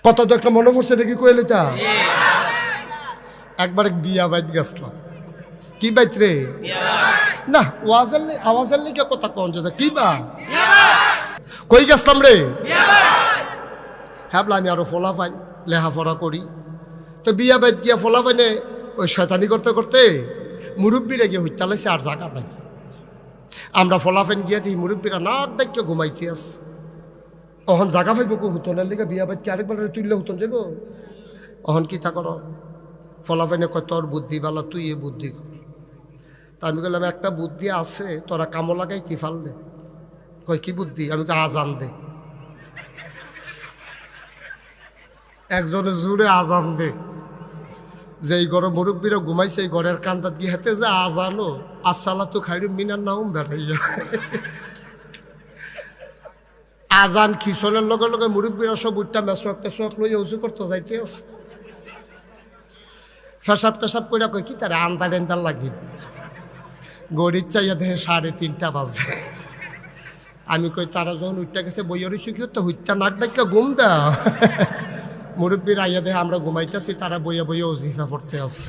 কত তো একটা মনে পড়ছে নাকি কইলে তা একবার বিয়া বাইত গেছিলাম। কি বাইত রে? না আওয়াজের লিখে কথা কন যে কি বা কই গেছিলাম রে? হ্যাঁ আমি আরো ফোলা পাই লেখাপড়া করি তো বিয়া বাইত গিয়া ফোলা পাইনে ওই শয়তানি করতে করতে মুরব্বীরা গিয়ে হইতালাইছে আর জায়গা নাই। আমরা ফলাফেন গিয়া দিই মুরব্বীরা নাক ডাইকে ঘুমাইতে আস অহন জাগা পাইব কো হুতনের লিগে বিয়া বাইত কি আরেকবার তুললে হুতন যাব অহন কি তা কর ফলাফেনে কয় তোর বুদ্ধি বালা তুই এ বুদ্ধি কর। তা আমি বললাম একটা বুদ্ধি আছে তোরা কামো লাগাইতে ফাললে। কয় কি বুদ্ধি? আমি কই আজান দে। একজনে জোরে আজান দে যে এই ঘরে মুরব্বীরা ঘুমাইছে এই ঘরের কান্দাত গিয়ে হাতে যে আজানো আসসালা তো খাইরু মিনার নাম বেড়াইয়া আজান খিসনের লগে লগে মুরব্বীরা সব উঠটা মেসোয়াক টেসোয়াক লইয়া উঁচু করতে যাইতে আছে। ফেসাব টেসাব করে কই কি তারা আন্দার এন্দার লাগি গড়ির চাইয়া দেখে 3:30 বাজে। আমি কই তারা যখন উঠটা গেছে বইয়েরই সুখী তো হুইটটা নাক ডাক্কা ঘুম দেওয়া মুরব্বীর আইয়া দেখে আমরা ঘুমাইতেছি তারা বইয়া বইয়া ওজিফা পড়তে আছে।